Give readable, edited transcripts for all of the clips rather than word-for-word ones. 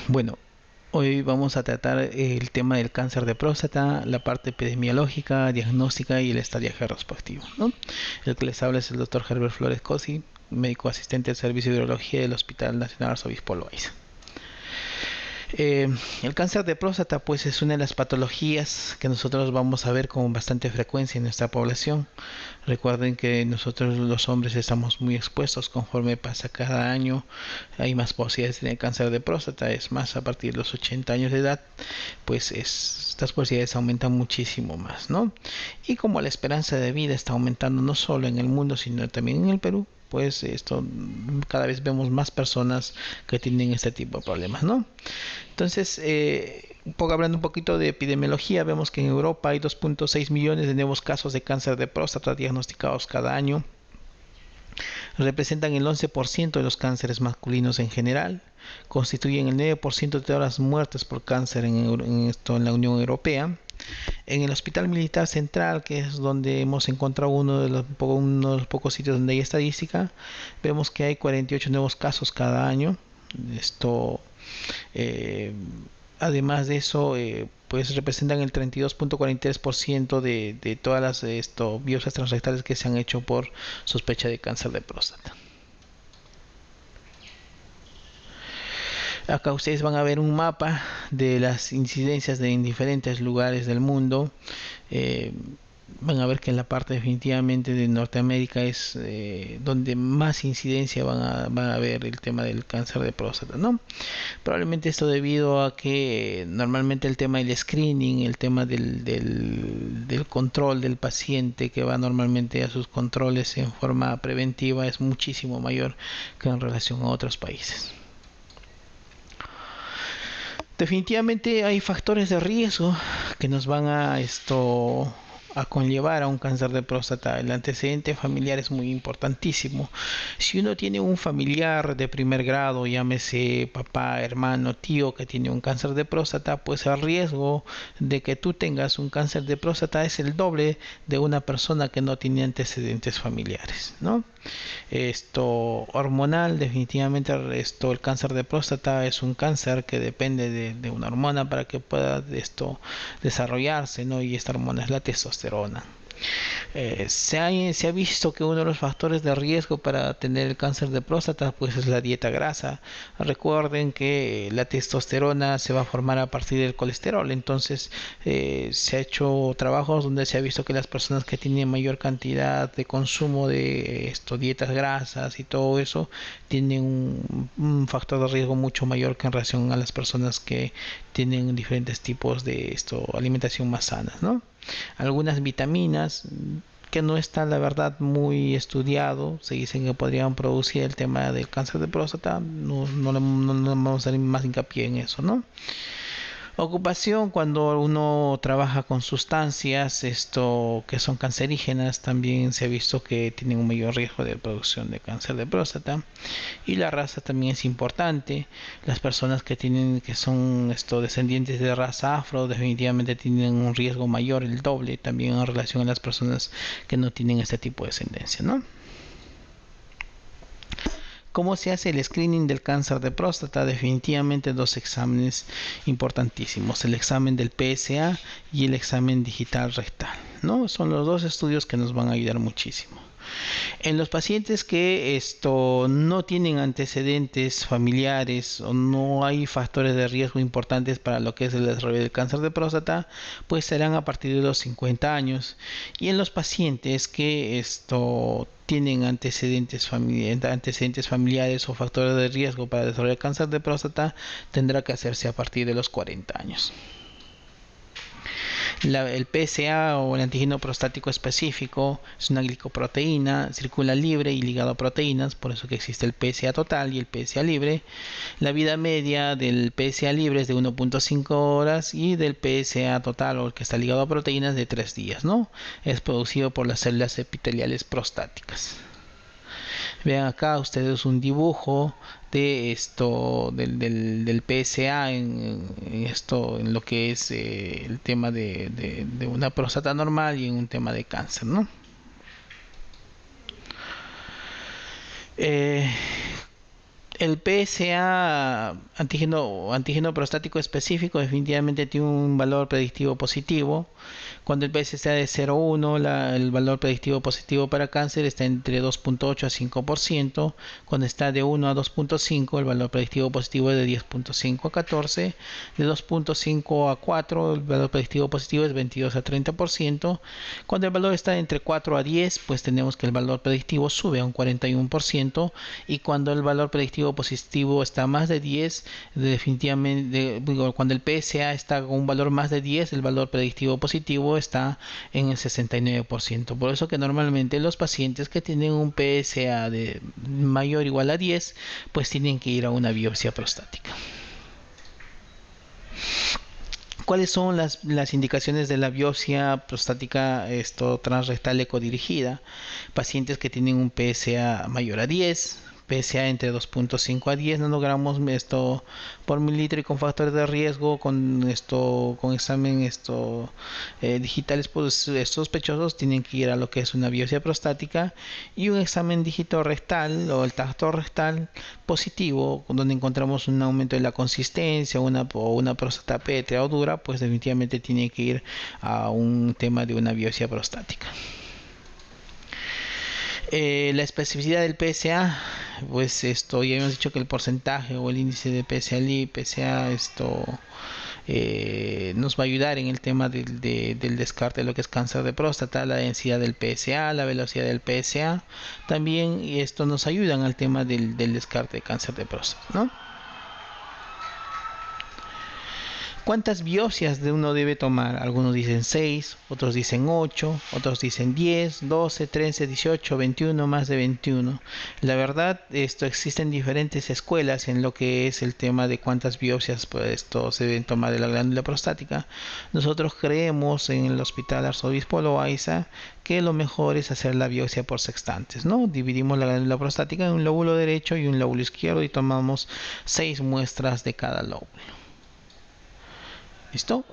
Bueno, hoy vamos a tratar el tema del cáncer de próstata, la parte epidemiológica, diagnóstica y el estadiaje respectivo, ¿no? El que les habla es el doctor Herbert Flores Cosi, médico asistente del Servicio de Urología del Hospital Nacional Arzobispo Loaiza. El cáncer de próstata pues es una de las patologías que nosotros vamos a ver con bastante frecuencia en nuestra población. Recuerden que nosotros los hombres estamos muy expuestos conforme pasa cada año, hay más posibilidades de tener cáncer de próstata, es más a partir de los 80 años de edad, pues estas posibilidades aumentan muchísimo más, ¿no? Y como la esperanza de vida está aumentando no solo en el mundo sino también en el Perú, pues esto cada vez vemos más personas que tienen este tipo de problemas, ¿no? Entonces, hablando un poquito de epidemiología, vemos que en Europa hay 2.6 millones de nuevos casos de cáncer de próstata diagnosticados cada año. Representan el 11% de los cánceres masculinos en general, constituyen el 9% de todas las muertes por cáncer en la Unión Europea. En el Hospital Militar Central, que es donde hemos encontrado uno de los pocos sitios donde hay estadística, vemos que hay 48 nuevos casos cada año. Esto eh, Además de eso, pues representan el 32.43% de todas las biopsias transrectales que se han hecho por sospecha de cáncer de próstata. Acá ustedes van a ver un mapa de las incidencias en diferentes lugares del mundo. Eh, Van a ver que en la parte definitivamente de Norteamérica es donde más incidencia van a ver el tema del cáncer de próstata, ¿no? Probablemente esto debido a que normalmente el tema del screening, el tema del control del paciente que va normalmente a sus controles en forma preventiva es muchísimo mayor que en relación a otros países. Definitivamente hay factores de riesgo que nos van a conllevar a un cáncer de próstata. El antecedente familiar es muy importantísimo. Si uno tiene un familiar de primer grado, llámese papá, hermano, tío, que tiene un cáncer de próstata, pues el riesgo de que tú tengas un cáncer de próstata es el doble de una persona que no tiene antecedentes familiares, ¿no? Hormonal, definitivamente el cáncer de próstata es un cáncer que depende de una hormona para que pueda desarrollarse, ¿no? Y esta hormona es la testosterona. Se ha visto que uno de los factores de riesgo para tener el cáncer de próstata pues es la dieta grasa. Recuerden que la testosterona se va a formar a partir del colesterol, entonces se ha hecho trabajos donde se ha visto que las personas que tienen mayor cantidad de consumo de dietas grasas y todo eso tienen un factor de riesgo mucho mayor que en relación a las personas que tienen diferentes tipos de alimentación más sana, ¿no? Algunas vitaminas que no está la verdad muy estudiado, se dicen que podrían producir el tema del cáncer de próstata, no vamos a hacer más hincapié en eso, ¿no? Ocupación, cuando uno trabaja con sustancias que son cancerígenas, también se ha visto que tienen un mayor riesgo de producción de cáncer de próstata. Y la raza también es importante. Las personas que son descendientes de raza afro definitivamente tienen un riesgo mayor, el doble, también en relación a las personas que no tienen este tipo de descendencia, ¿no? ¿Cómo se hace el screening del cáncer de próstata? Definitivamente dos exámenes importantísimos, el examen del PSA y el examen digital rectal, ¿no? Son los dos estudios que nos van a ayudar muchísimo. En los pacientes que no tienen antecedentes familiares o no hay factores de riesgo importantes para lo que es el desarrollo del cáncer de próstata, pues serán a partir de los 50 años. Y en los pacientes que tienen antecedentes familiares o factores de riesgo para desarrollar cáncer de próstata, tendrá que hacerse a partir de los 40 años. El PSA o el antígeno prostático específico es una glicoproteína, circula libre y ligado a proteínas, por eso que existe el PSA total y el PSA libre. La vida media del PSA libre es de 1.5 horas y del PSA total o el que está ligado a proteínas de 3 días, ¿no? Es producido por las células epiteliales prostáticas. Vean acá ustedes un dibujo de del PSA en lo que es el tema de una próstata normal y en un tema de cáncer, ¿no? El PSA antígeno prostático específico definitivamente tiene un valor predictivo positivo. Cuando el PSA es de 0,1, el valor predictivo positivo para cáncer está entre 2,8 a 5%. Cuando está de 1 a 2,5, el valor predictivo positivo es de 10,5 a 14. De 2,5 a 4, el valor predictivo positivo es 22 a 30%. Cuando el valor está entre 4 a 10, pues tenemos que el valor predictivo sube a un 41%. Y cuando el valor predictivo positivo está más de 10, definitivamente, cuando el PSA está con un valor más de 10, el valor predictivo positivo está en el 69%. Por eso que normalmente los pacientes que tienen un PSA de mayor o igual a 10, pues tienen que ir a una biopsia prostática. ¿Cuáles son las indicaciones de la biopsia prostática transrectal ecodirigida? Pacientes que tienen un PSA mayor a 10, PSA entre 2,5 a 10 nanogramos por mililitro y con factores de riesgo, con examen digitales pues, sospechosos, tienen que ir a lo que es una biopsia prostática, y un examen dígito rectal o el tacto rectal positivo, donde encontramos un aumento de la consistencia o una próstata pétrea o dura, pues definitivamente tiene que ir a un tema de una biopsia prostática. La especificidad del PSA, pues ya hemos dicho que el porcentaje o el índice de PSA nos va a ayudar en el tema del descarte de lo que es cáncer de próstata, la densidad del PSA, la velocidad del PSA, también, y esto nos ayudan al tema del descarte de cáncer de próstata, ¿no? ¿Cuántas biopsias de uno debe tomar? Algunos dicen 6, otros dicen 8, otros dicen 10, 12, 13, 18, 21, más de 21. La verdad, existen diferentes escuelas en lo que es el tema de cuántas biopsias pues, se deben tomar de la glándula prostática. Nosotros creemos en el Hospital Arzobispo Loaiza que lo mejor es hacer la biopsia por sextantes, ¿no? Dividimos la glándula prostática en un lóbulo derecho y un lóbulo izquierdo y tomamos 6 muestras de cada lóbulo. ¿Listo?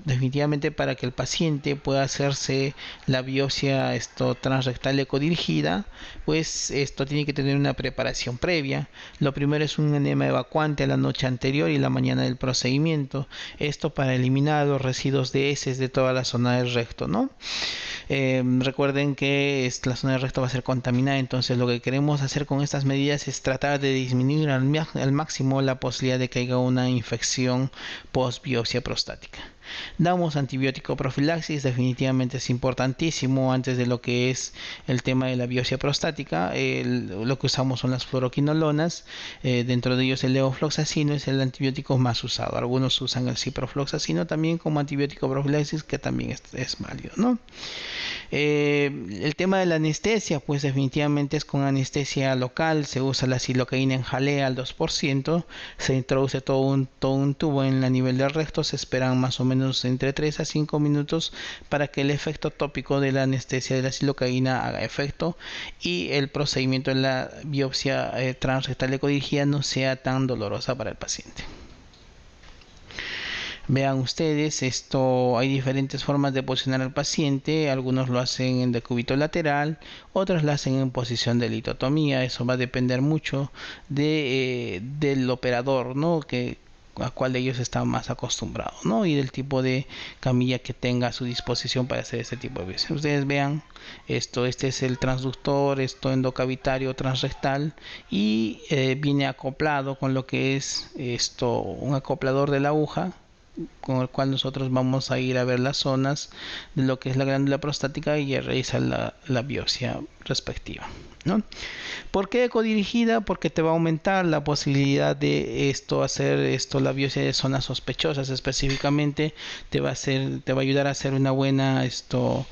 Definitivamente para que el paciente pueda hacerse la biopsia transrectal ecodirigida, pues esto tiene que tener una preparación previa. Lo primero es un enema evacuante a la noche anterior y la mañana del procedimiento. Esto para eliminar los residuos de heces de toda la zona del recto, ¿no? Recuerden que la zona del recto va a ser contaminada, entonces lo que queremos hacer con estas medidas es tratar de disminuir al máximo la posibilidad de que haya una infección post biopsia prostática. Damos antibiótico profilaxis, definitivamente es importantísimo antes de lo que es el tema de la biopsia prostática. Lo que usamos son las fluoroquinolonas, dentro de ellos el levofloxacino es el antibiótico más usado. Algunos usan el ciprofloxacino también como antibiótico profilaxis, que también es válido, ¿no? El tema de la anestesia, pues definitivamente es con anestesia local. Se usa la silocaína en jalea al 2%, se introduce todo un tubo en el nivel del recto, se esperan más o menos entre 3 a 5 minutos para que el efecto tópico de la anestesia de la silocaína haga efecto y el procedimiento de la biopsia transrectal ecodirigida no sea tan dolorosa para el paciente. Vean ustedes, hay diferentes formas de posicionar al paciente. Algunos lo hacen en decúbito lateral, otros lo hacen en posición de litotomía. Eso va a depender mucho del operador, ¿no? A cual ellos están más acostumbrados, ¿no? Y del tipo de camilla que tenga a su disposición para hacer este tipo de biopsia. Ustedes vean, este es el transductor, endocavitario transrectal, y viene acoplado con lo que es un acoplador de la aguja, con el cual nosotros vamos a ir a ver las zonas de lo que es la glándula prostática y a realizar la biopsia respectiva, ¿no? ¿Por qué ecodirigida? Porque te va a aumentar la posibilidad de hacer la biopsia de zonas sospechosas. Específicamente te va a ayudar a hacer una buena un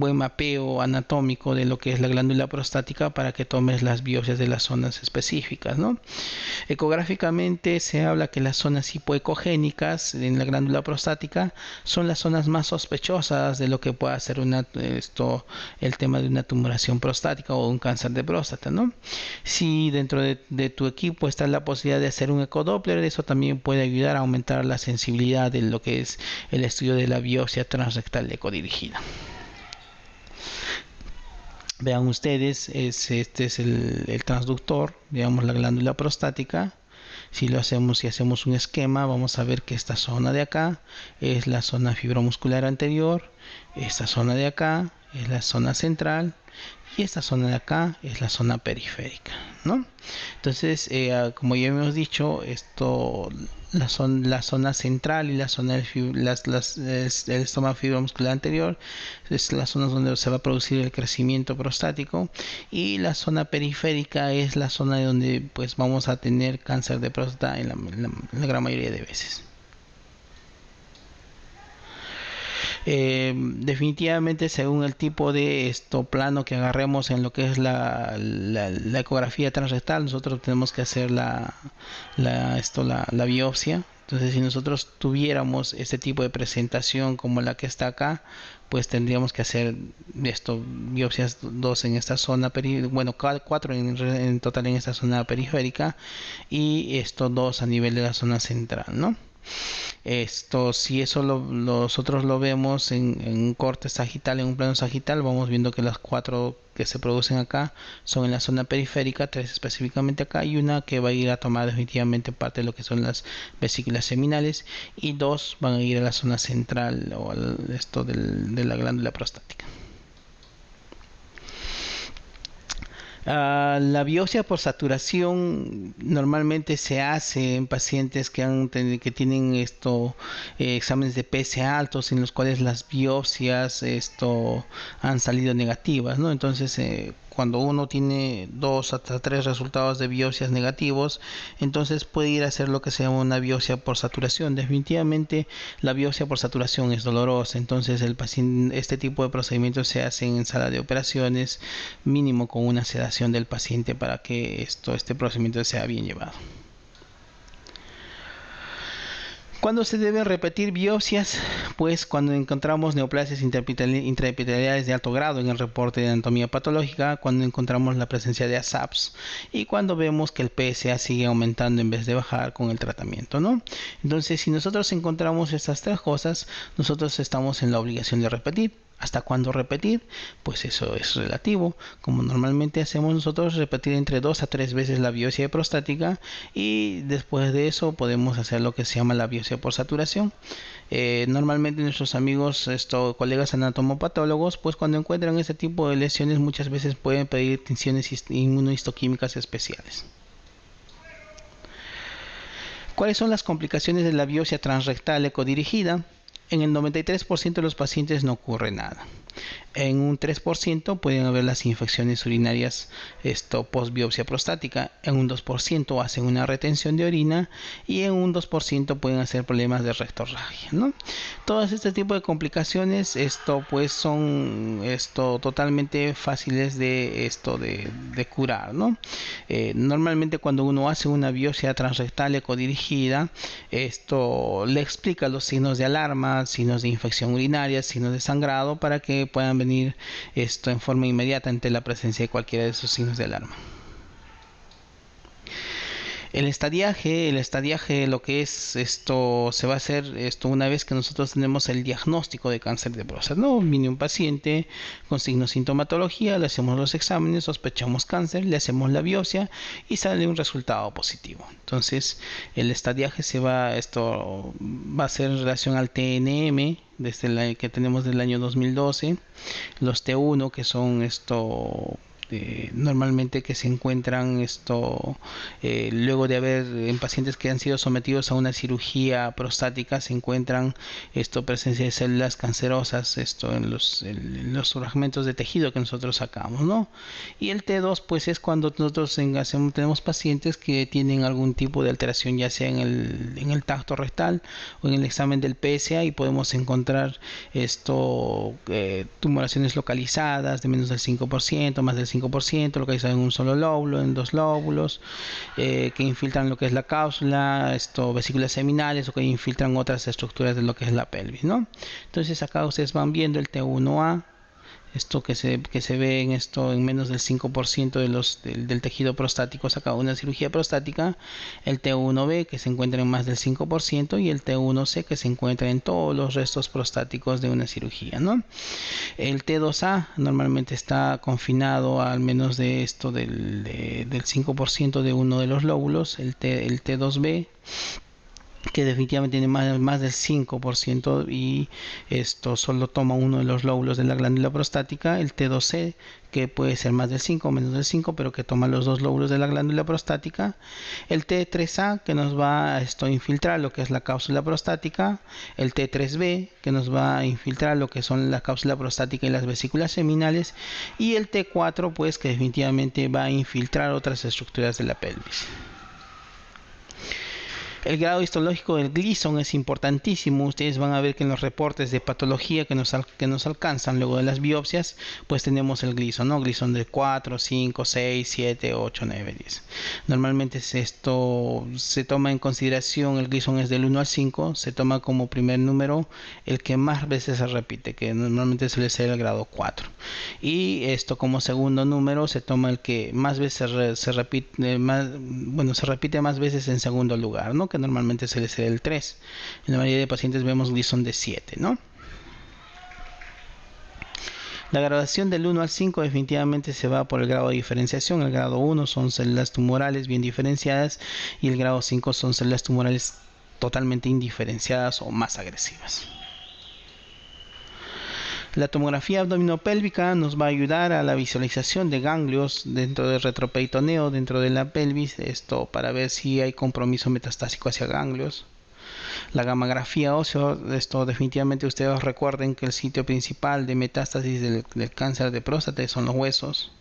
buen mapeo anatómico de lo que es la glándula prostática para que tomes las biopsias de las zonas específicas, ¿no? Ecográficamente se habla que las zonas hipoecogénicas en la glándula prostática son las zonas más sospechosas de lo que pueda ser el tema de una tumoración prostática o un cáncer de próstata, ¿no? Si dentro de tu equipo está la posibilidad de hacer un ecodoppler, eso también puede ayudar a aumentar la sensibilidad de lo que es el estudio de la biopsia transrectal ecodirigida. Vean ustedes, este es el transductor, digamos la glándula prostática. Si hacemos un esquema, vamos a ver que esta zona de acá es la zona fibromuscular anterior, esta zona de acá es la zona central y esta zona de acá es la zona periférica, ¿no? Entonces, como ya hemos dicho, la zona central y la zona el estómago fibromuscular anterior es la zona donde se va a producir el crecimiento prostático, y la zona periférica es la zona de donde pues vamos a tener cáncer de próstata en la gran mayoría de veces. Definitivamente, según el tipo de plano que agarremos en lo que es la ecografía transrectal, nosotros tenemos que hacer la biopsia. Entonces, si nosotros tuviéramos este tipo de presentación como la que está acá, pues tendríamos que hacer biopsias, dos en esta zona, bueno, cuatro en total en esta zona periférica, y dos a nivel de la zona central, ¿no? Si eso nosotros lo vemos en un corte sagital, en un plano sagital, vamos viendo que las cuatro que se producen acá son en la zona periférica, tres específicamente acá, y una que va a ir a tomar definitivamente parte de lo que son las vesículas seminales, y dos van a ir a la zona central o de la glándula prostática. La biopsia por saturación normalmente se hace en pacientes que tienen exámenes de PSA altos, en los cuales las biopsias han salido negativas, ¿no? Entonces, cuando uno tiene 2 hasta 3 resultados de biopsias negativos, entonces puede ir a hacer lo que se llama una biopsia por saturación. Definitivamente la biopsia por saturación es dolorosa, entonces este tipo de procedimientos se hacen en sala de operaciones, mínimo con una sedación del paciente, para que este procedimiento sea bien llevado. ¿Cuándo se deben repetir biopsias? Pues cuando encontramos neoplasias intraepiteliales de alto grado en el reporte de anatomía patológica, cuando encontramos la presencia de ASAPs y cuando vemos que el PSA sigue aumentando en vez de bajar con el tratamiento, ¿no? Entonces, si nosotros encontramos estas tres cosas, nosotros estamos en la obligación de repetir. ¿Hasta cuándo repetir? Pues eso es relativo. Como normalmente hacemos nosotros, repetir entre 2 a 3 veces la biopsia prostática, y después de eso podemos hacer lo que se llama la biopsia por saturación. Normalmente nuestros amigos, colegas anatomopatólogos, pues cuando encuentran este tipo de lesiones, muchas veces pueden pedir tinciones inmunohistoquímicas especiales. ¿Cuáles son las complicaciones de la biopsia transrectal ecodirigida? En el 93% de los pacientes no ocurre nada. En un 3% pueden haber las infecciones urinarias post biopsia prostática. En un 2% hacen una retención de orina, y en un 2% pueden hacer problemas de rectorragia, ¿no? Todos este tipo de complicaciones pues son totalmente fáciles de curar, ¿no? Normalmente cuando uno hace una biopsia transrectal ecodirigida, le explica los signos de alarma, signos de infección urinaria, signos de sangrado, para que puedan venir en forma inmediata ante la presencia de cualquiera de esos signos de alarma. El estadiaje, lo que es se va a hacer una vez que nosotros tenemos el diagnóstico de cáncer de próstata, ¿no? Viene un paciente con signos de sintomatología, le hacemos los exámenes, sospechamos cáncer, le hacemos la biopsia y sale un resultado positivo. Entonces, el estadiaje va a ser en relación al TNM, desde el que tenemos del año 2012, los T1, que son normalmente que se encuentran luego de haber, en pacientes que han sido sometidos a una cirugía prostática, se encuentran presencia de células cancerosas en los fragmentos de tejido que nosotros sacamos, ¿no? Y el T2 pues es cuando nosotros tenemos pacientes que tienen algún tipo de alteración, ya sea en el tacto rectal o en el examen del PSA, y podemos encontrar tumoraciones localizadas de menos del 5%, más del 5%, localizado en un solo lóbulo, en dos lóbulos, que infiltran lo que es la cápsula, vesículas seminales, o que infiltran otras estructuras de lo que es la pelvis, ¿no? Entonces acá ustedes van viendo el T1A, esto que se ve en esto en menos del 5% del tejido prostático sacado de una cirugía prostática, el T1B que se encuentra en más del 5% y el T1C que se encuentra en todos los restos prostáticos de una cirugía, ¿no? El T2A normalmente está confinado al menos de esto del 5% de uno de los lóbulos, el T2B que definitivamente tiene más del 5% y esto solo toma uno de los lóbulos de la glándula prostática, el T2C que puede ser más del 5 o menos del 5 pero que toma los dos lóbulos de la glándula prostática, el T3A que nos va a infiltrar lo que es la cápsula prostática, el T3B que nos va a infiltrar lo que son la cápsula prostática y las vesículas seminales y el T4 pues que definitivamente va a infiltrar otras estructuras de la pelvis. El grado histológico del Gleason es importantísimo. Ustedes van a ver que en los reportes de patología que nos alcanzan luego de las biopsias, pues tenemos el Gleason, ¿no? Gleason de 4, 5, 6, 7, 8, 9, 10. Normalmente esto se toma en consideración, el Gleason es del 1 al 5, se toma como primer número el que más veces se repite, que normalmente suele ser el grado 4. Y esto como segundo número se toma el que más veces se repite más veces en segundo lugar, ¿no? Que normalmente suele ser el 3. En la mayoría de pacientes vemos Gleason de 7, ¿no? La graduación del 1 al 5 definitivamente se va por el grado de diferenciación. El grado 1 son células tumorales bien diferenciadas y el grado 5 son células tumorales totalmente indiferenciadas o más agresivas. La tomografía abdominopélvica nos va a ayudar a la visualización de ganglios dentro del retroperitoneo, dentro de la pelvis, esto para ver si hay compromiso metastásico hacia ganglios. La gammagrafía óseo, esto definitivamente ustedes recuerden que el sitio principal de metástasis del cáncer de próstata son los huesos.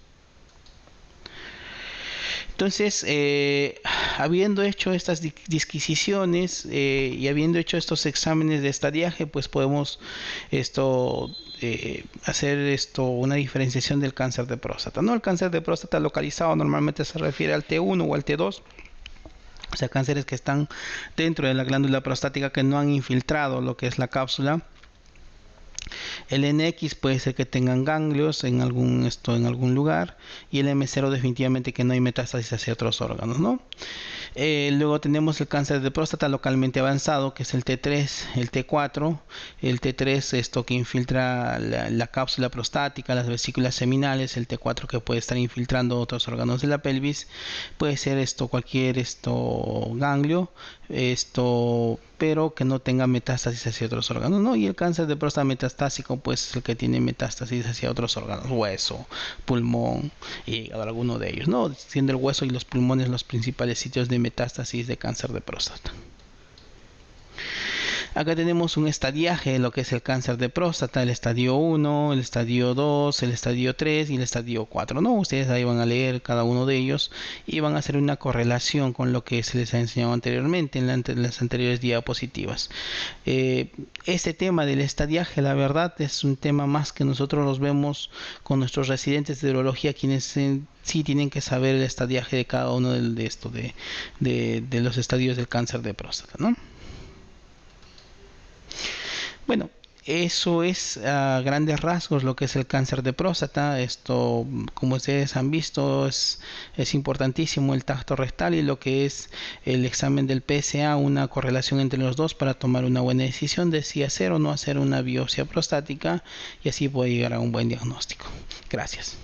Entonces, habiendo hecho estas disquisiciones y habiendo hecho estos exámenes de estadiaje, pues podemos hacer una diferenciación del cáncer de próstata, ¿no? El cáncer de próstata localizado normalmente se refiere al T1 o al T2, o sea, cánceres que están dentro de la glándula prostática que no han infiltrado lo que es la cápsula. El NX puede ser que tengan ganglios en algún lugar y el M0 definitivamente que no hay metástasis hacia otros órganos, ¿no? Luego tenemos el cáncer de próstata localmente avanzado, que es el T3, el T4, el T3 que infiltra la cápsula prostática, las vesículas seminales, el T4 que puede estar infiltrando otros órganos de la pelvis, puede ser cualquier ganglio, pero que no tenga metástasis hacia otros órganos, ¿no? Y el cáncer de próstata metastásico pues es el que tiene metástasis hacia otros órganos, hueso, pulmón, hígado, alguno de ellos, ¿no? Siendo el hueso y los pulmones los principales sitios de metástasis de cáncer de próstata. Acá tenemos un estadiaje de lo que es el cáncer de próstata, el estadio 1, el estadio 2, el estadio 3 y el estadio 4, ¿no? Ustedes ahí van a leer cada uno de ellos y van a hacer una correlación con lo que se les ha enseñado anteriormente en las anteriores diapositivas. Este tema del estadiaje, la verdad, es un tema más que nosotros los vemos con nuestros residentes de urología, quienes sí tienen que saber el estadiaje de cada uno de los estadios del cáncer de próstata, ¿no? Bueno, eso es a grandes rasgos lo que es el cáncer de próstata. Esto, como ustedes han visto, es importantísimo el tacto rectal y lo que es el examen del PSA, una correlación entre los dos para tomar una buena decisión de si hacer o no hacer una biopsia prostática y así poder llegar a un buen diagnóstico. Gracias.